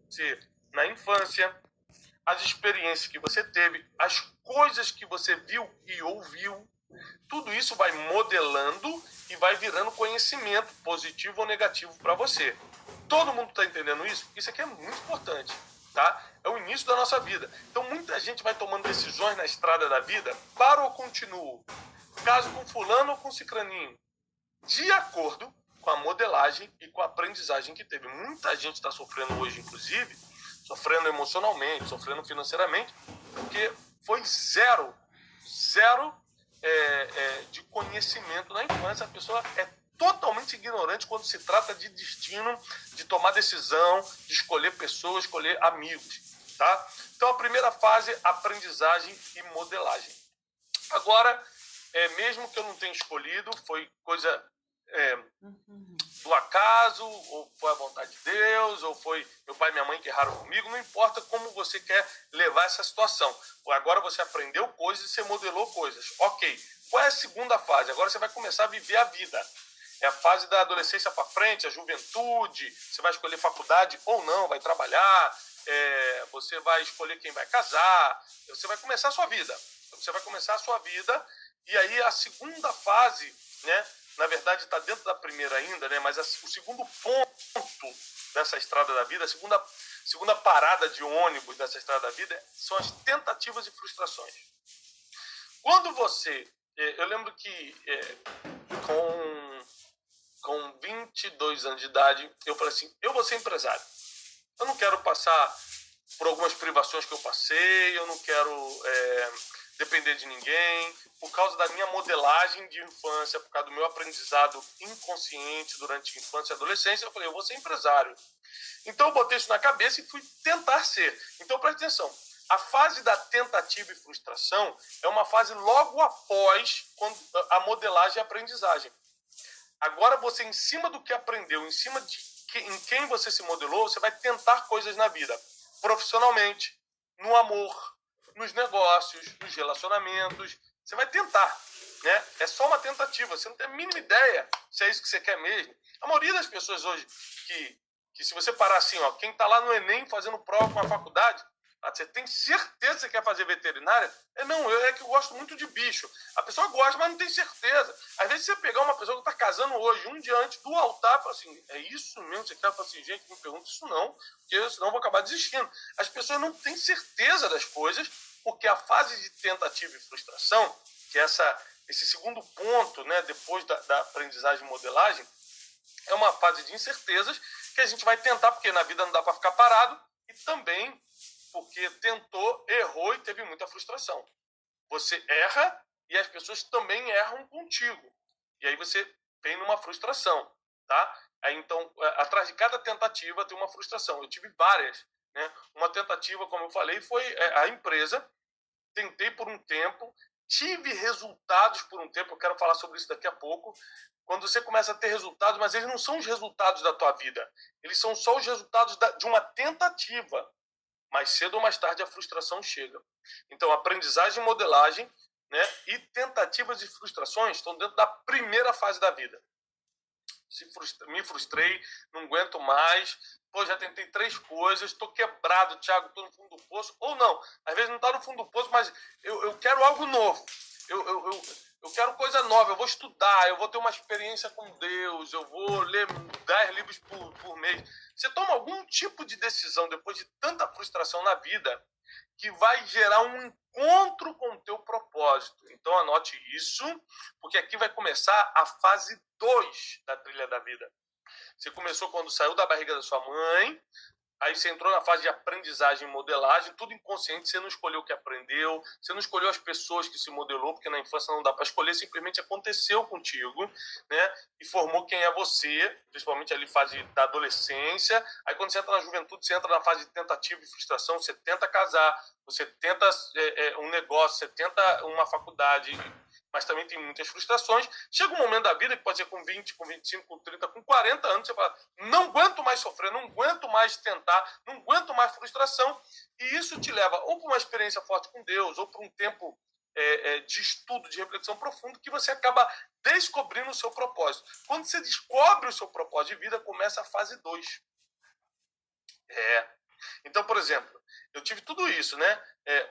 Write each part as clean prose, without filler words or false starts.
você na infância, as experiências que você teve, as coisas que você viu e ouviu, tudo isso vai modelando e vai virando conhecimento, positivo ou negativo para você. Todo mundo está entendendo isso? Isso aqui é muito importante, tá? É o início da nossa vida. Então, muita gente vai tomando decisões na estrada da vida, paro ou continuo, caso com fulano ou com cicraninho, de acordo com a modelagem e com a aprendizagem que teve. Muita gente está sofrendo hoje, inclusive, sofrendo emocionalmente, sofrendo financeiramente, porque foi zero de conhecimento na infância. A pessoa é totalmente ignorante quando se trata de destino, de tomar decisão, de escolher pessoas, escolher amigos, tá? Então, a primeira fase, aprendizagem e modelagem. Agora, mesmo que eu não tenha escolhido, foi coisa do acaso, ou foi a vontade de Deus, ou foi meu pai e minha mãe que erraram comigo, não importa como você quer levar essa situação. Agora você aprendeu coisas e você modelou coisas. Ok, qual é a segunda fase? Agora você vai começar a viver a vida. É a fase da adolescência para frente, a juventude, você vai escolher faculdade ou não, vai trabalhar, você vai escolher quem vai casar, você vai começar a sua vida. Você vai começar a sua vida, e aí a segunda fase, né? Na verdade, está dentro da primeira ainda, né? Mas o segundo ponto dessa estrada da vida, a segunda parada de ônibus dessa estrada da vida são as tentativas e frustrações. Quando você... eu lembro que com 22 anos de idade, eu falei assim, eu vou ser empresário. Eu não quero passar por algumas privações que eu passei, eu não quero depender de ninguém, por causa da minha modelagem de infância, por causa do meu aprendizado inconsciente durante a infância e adolescência, eu falei, eu vou ser empresário. Então eu botei isso na cabeça e fui tentar ser. Então preste atenção, a fase da tentativa e frustração é uma fase logo após a modelagem e a aprendizagem. Agora você, em cima do que aprendeu, em cima de em quem você se modelou, você vai tentar coisas na vida, profissionalmente, no amor, nos negócios, nos relacionamentos. Você vai tentar, né? É só uma tentativa, você não tem a mínima ideia se é isso que você quer mesmo. A maioria das pessoas hoje, que se você parar assim, ó, quem está lá no Enem fazendo prova com a faculdade, você tem certeza que você quer fazer veterinária? Não, é que eu gosto muito de bicho. A pessoa gosta, mas não tem certeza. Às vezes você pegar uma pessoa que está casando hoje, um dia antes do altar, fala assim, é isso mesmo que você quer? Fala assim, gente, não me pergunta isso não, porque senão eu vou acabar desistindo. As pessoas não têm certeza das coisas, porque a fase de tentativa e frustração, que é esse segundo ponto, né, depois da aprendizagem e modelagem, é uma fase de incertezas que a gente vai tentar, porque na vida não dá para ficar parado, e também porque tentou, errou e teve muita frustração. Você erra e as pessoas também erram contigo. E aí você vem numa frustração, tá? Aí, então, atrás de cada tentativa tem uma frustração. Eu tive várias, né? Uma tentativa, como eu falei, foi a empresa. Tentei por um tempo, tive resultados por um tempo, eu quero falar sobre isso daqui a pouco. Quando você começa a ter resultados, mas eles não são os resultados da tua vida. Eles são só os resultados de uma tentativa. Mais cedo ou mais tarde a frustração chega. Então, aprendizagem e modelagem, né, e tentativas e frustrações estão dentro da primeira fase da vida. Me frustrei, não aguento mais, já tentei 3 coisas, estou quebrado, Thiago, estou no fundo do poço, ou não, às vezes não está no fundo do poço, mas eu quero algo novo, eu quero coisa nova, eu vou estudar, eu vou ter uma experiência com Deus, eu vou ler 10 livros por mês. Você toma algum tipo de decisão depois de tanta frustração na vida que vai gerar um encontro com o teu propósito. Então anote isso, porque aqui vai começar a fase 2 da trilha da vida. Você começou quando saiu da barriga da sua mãe, aí você entrou na fase de aprendizagem e modelagem, tudo inconsciente, você não escolheu o que aprendeu, você não escolheu as pessoas que se modelou, porque na infância não dá para escolher, simplesmente aconteceu contigo, né? E formou quem é você, principalmente ali fase da adolescência. Aí quando você entra na juventude, você entra na fase de tentativa e frustração, você tenta casar, você tenta um negócio, você tenta uma faculdade, mas também tem muitas frustrações. Chega um momento da vida que pode ser com 20, com 25, com 30, com 40 anos, você fala, não aguento mais sofrer, não aguento mais tentar, não aguento mais frustração, e isso te leva ou para uma experiência forte com Deus, ou para um tempo de estudo, de reflexão profundo, que você acaba descobrindo o seu propósito. Quando você descobre o seu propósito de vida, começa a fase 2. Então, por exemplo, eu tive tudo isso, né?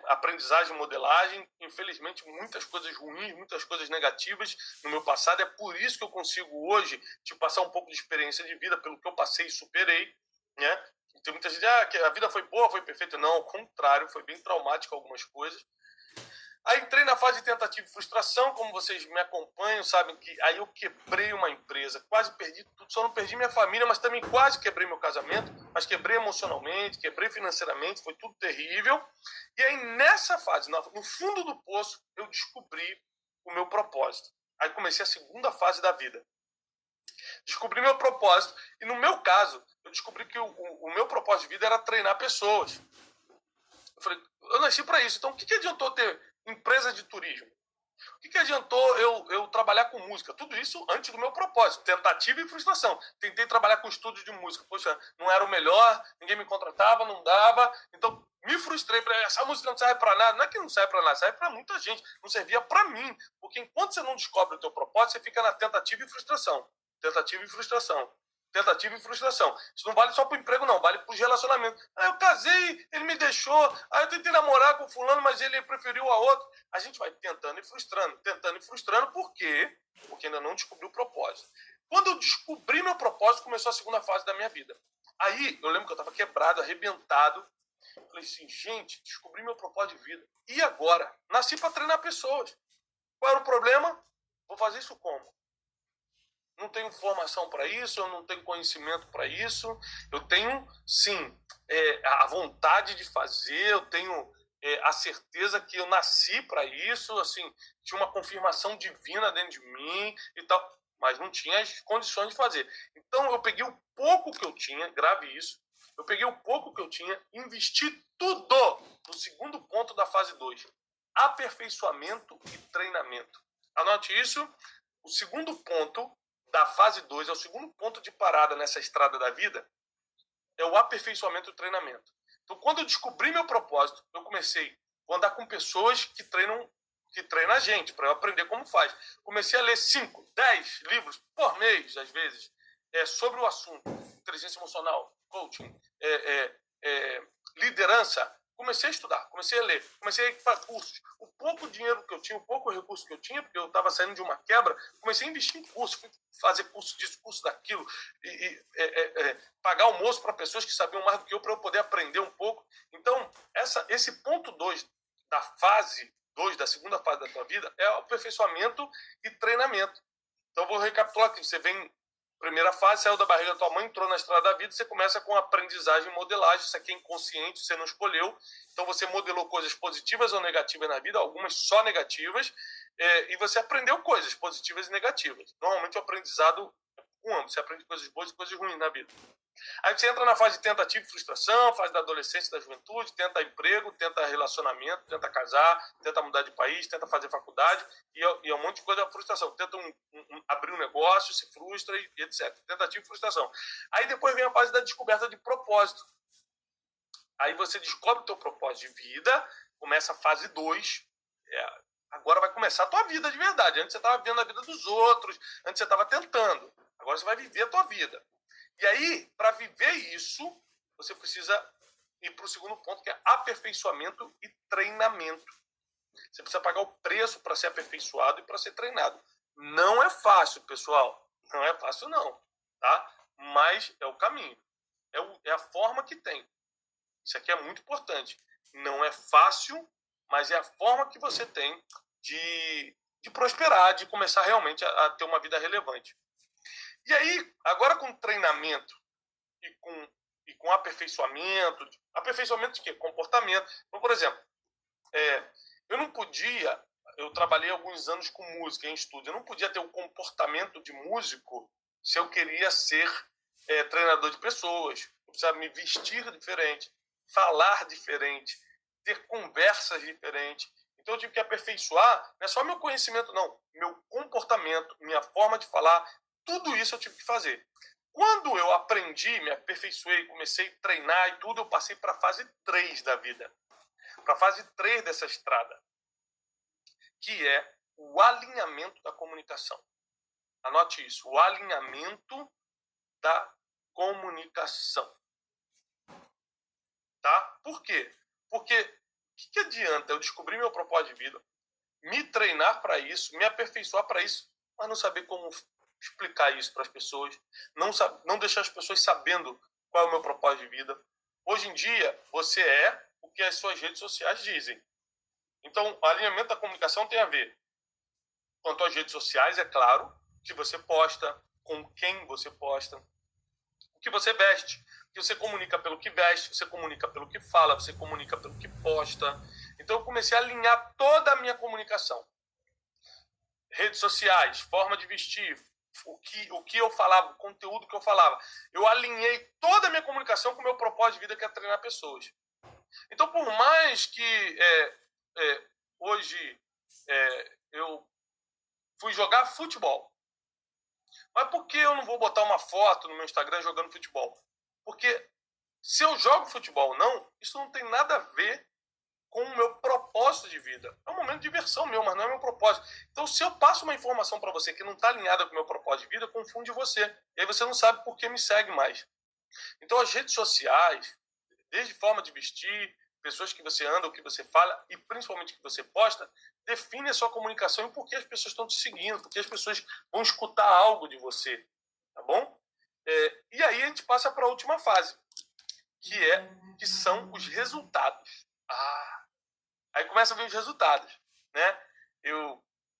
Aprendizagem, modelagem, infelizmente muitas coisas ruins, muitas coisas negativas no meu passado. É por isso que eu consigo hoje te passar um pouco de experiência de vida, pelo que eu passei e superei, né? Tem muita gente, que a vida foi boa, foi perfeita. Não, ao contrário, foi bem traumático algumas coisas. Aí entrei na fase de tentativa e frustração, como vocês me acompanham, sabem que aí eu quebrei uma empresa, quase perdi tudo, só não perdi minha família, mas também quase quebrei meu casamento, mas quebrei emocionalmente, quebrei financeiramente, foi tudo terrível. E aí nessa fase, no fundo do poço, eu descobri o meu propósito. Aí comecei a segunda fase da vida. Descobri meu propósito, e no meu caso, eu descobri que o meu propósito de vida era treinar pessoas. Eu falei, eu nasci para isso, então o que adiantou ter empresa de turismo? O que adiantou eu trabalhar com música? Tudo isso antes do meu propósito, tentativa e frustração. Tentei trabalhar com estúdio de música, poxa, não era o melhor, ninguém me contratava, não dava, então me frustrei, falei, essa música não serve para nada. Não é que não serve para nada, serve para muita gente, não servia para mim, porque enquanto você não descobre o teu propósito, você fica na tentativa e frustração. Tentativa e frustração. Tentativa e frustração. Isso não vale só pro emprego, não. Vale pros relacionamentos. Eu casei, ele me deixou. Aí eu tentei namorar com o fulano, mas ele preferiu a outro. A gente vai tentando e frustrando. Por quê? Porque ainda não descobriu o propósito. Quando eu descobri meu propósito, começou a segunda fase da minha vida. Aí, eu lembro que eu estava quebrado, arrebentado. Falei assim, gente, descobri meu propósito de vida. E agora? Nasci para treinar pessoas. Qual era o problema? Vou fazer isso como? Não tenho formação para isso, eu não tenho conhecimento para isso. Eu tenho, sim, a vontade de fazer, eu tenho a certeza que eu nasci para isso, assim, tinha uma confirmação divina dentro de mim e tal, mas não tinha as condições de fazer. Então eu peguei o pouco que eu tinha, grave isso, eu peguei o pouco que eu tinha, investi tudo no segundo ponto da fase 2, aperfeiçoamento e treinamento. Anote isso, o segundo ponto da fase 2, é o segundo ponto de parada nessa estrada da vida, é o aperfeiçoamento e o treinamento. Então, quando eu descobri meu propósito, eu comecei a andar com pessoas que treinam a gente, para eu aprender como faz. Comecei a ler 5, 10 livros por mês, às vezes, sobre o assunto. Inteligência emocional, coaching, liderança. Comecei a estudar, comecei a ler, comecei a ir para cursos. O pouco dinheiro que eu tinha, o pouco recurso que eu tinha, porque eu estava saindo de uma quebra, comecei a investir em curso, fui fazer curso disso, curso daquilo, pagar almoço para pessoas que sabiam mais do que eu, para eu poder aprender um pouco. Então, esse ponto 2 da fase 2, da segunda fase da tua vida, é o aperfeiçoamento e treinamento. Então, eu vou recapitular aqui. Você vem, primeira fase, saiu da barriga da tua mãe, entrou na estrada da vida, você começa com aprendizagem e modelagem. Isso aqui é inconsciente, você não escolheu. Então, você modelou coisas positivas ou negativas na vida, algumas só negativas, e você aprendeu coisas positivas e negativas. Normalmente, o aprendizado é com ambos. Você aprende coisas boas e coisas ruins na vida. Aí você entra na fase de tentativa e frustração, fase da adolescência e da juventude, tenta emprego, tenta relacionamento, tenta casar, tenta mudar de país, tenta fazer faculdade, e um monte de coisa é frustração. Tenta abrir um negócio, se frustra e etc. Tentativa e frustração. Aí depois vem a fase da descoberta de propósito. Aí você descobre o teu propósito de vida, começa a fase 2, agora vai começar a tua vida de verdade. Antes você estava vendo a vida dos outros, antes você estava tentando. Agora você vai viver a tua vida. E aí, para viver isso, você precisa ir para o segundo ponto, que é aperfeiçoamento e treinamento. Você precisa pagar o preço para ser aperfeiçoado e para ser treinado. Não é fácil, pessoal. Não é fácil, não. Tá? Mas é o caminho. É a forma que tem. Isso aqui é muito importante. Não é fácil, mas é a forma que você tem de prosperar, de começar realmente a ter uma vida relevante. E aí, agora com treinamento e com aperfeiçoamento de quê? Comportamento. Então, por exemplo, eu não podia, eu trabalhei alguns anos com música em estúdio, eu não podia ter um comportamento de músico se eu queria ser treinador de pessoas. Eu precisava me vestir diferente, falar diferente, ter conversas diferentes. Então eu tive que aperfeiçoar, não é só meu conhecimento, não, meu comportamento, minha forma de falar, tudo isso eu tive que fazer. Quando eu aprendi, me aperfeiçoei, comecei a treinar e tudo, eu passei para a fase 3 da vida. Para a fase 3 dessa estrada, que é o alinhamento da comunicação. Anote isso, o alinhamento da comunicação. Por quê? Porque o que adianta eu descobrir meu propósito de vida, me treinar para isso, me aperfeiçoar para isso, mas não saber como explicar isso para as pessoas, não deixar as pessoas sabendo qual é o meu propósito de vida. Hoje em dia, você é o que as suas redes sociais dizem. Então, o alinhamento da comunicação tem a ver com as suas redes sociais, é claro, o que você posta, com quem você posta, o que você veste, que você comunica pelo que veste, você comunica pelo que fala, você comunica pelo que posta. Então eu comecei a alinhar toda a minha comunicação. Redes sociais, forma de vestir, o que eu falava, o conteúdo que eu falava. Eu alinhei toda a minha comunicação com o meu propósito de vida, que é treinar pessoas. Então, por mais que hoje eu fui jogar futebol, mas por que eu não vou botar uma foto no meu Instagram jogando futebol? Porque se eu jogo futebol ou não, isso não tem nada a ver com o meu propósito de vida. É um momento de diversão meu, mas não é meu propósito. Então, se eu passo uma informação para você que não está alinhada com o meu propósito de vida, confunde você. E aí você não sabe por que me segue mais. Então, as redes sociais, desde forma de vestir, pessoas que você anda, o que você fala e principalmente o que você posta, define a sua comunicação e por que as pessoas estão te seguindo, porque as pessoas vão escutar algo de você, tá bom? E aí a gente passa para a última fase, que são os resultados. Aí começa a vir os resultados, né?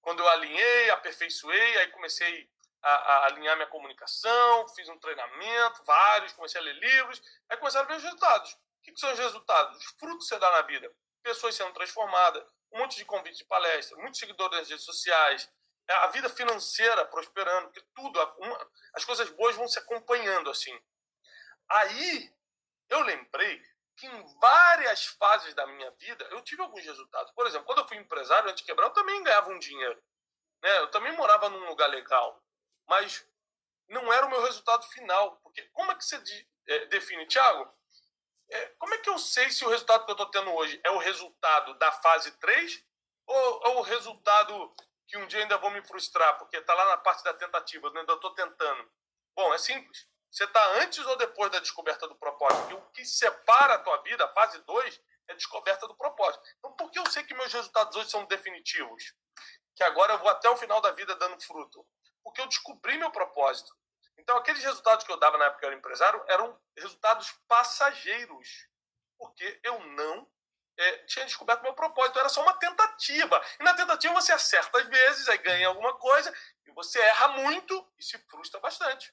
Quando eu alinhei, aperfeiçoei, aí comecei a alinhar minha comunicação, fiz um treinamento, vários, comecei a ler livros, aí começaram a ver os resultados. O que são os resultados? Os frutos que você dá na vida. Pessoas sendo transformadas, um monte de convites de palestra, muitos seguidores nas redes sociais, a vida financeira prosperando, porque tudo, as coisas boas vão se acompanhando assim. Aí eu lembrei que em várias fases da minha vida eu tive alguns resultados. Por exemplo, quando eu fui empresário antes de quebrar, eu também ganhava um dinheiro, né? Eu também morava num lugar legal, mas não era o meu resultado final. Porque como é que você define, Thiago? Como é que eu sei se o resultado que eu estou tendo hoje é o resultado da fase 3 ou é o resultado que um dia ainda vou me frustrar, porque está lá na parte da tentativa, eu ainda estou tentando? Bom, é simples. Você está antes ou depois da descoberta do propósito? E o que separa a tua vida, a fase 2, é a descoberta do propósito. Então, por que eu sei que meus resultados hoje são definitivos? Que agora eu vou até o final da vida dando fruto? Porque eu descobri meu propósito. Então, aqueles resultados que eu dava na época que eu era empresário eram resultados passageiros, porque eu não tinha descoberto meu propósito. Era só uma tentativa. E na tentativa você acerta às vezes, aí ganha alguma coisa, e você erra muito e se frustra bastante.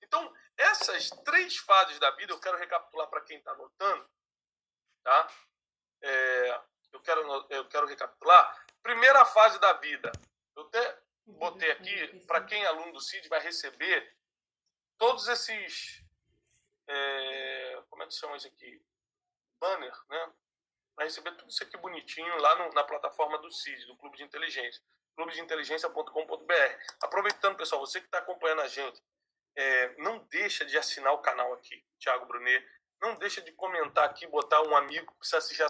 Então, essas 3 fases da vida, eu quero recapitular para quem está anotando, tá? Eu quero recapitular. Primeira fase da vida. Eu até botei aqui, para quem é aluno do CID, vai receber todos esses... como é que chama isso aqui? Banner, né? Vai receber tudo isso aqui bonitinho lá na plataforma do CID, do Clube de Inteligência. clubedeinteligência.com.br. Aproveitando, pessoal, você que está acompanhando a gente, não deixa de assinar o canal aqui, Thiago Brunet. Não deixa de comentar aqui, botar um amigo que precisa assistir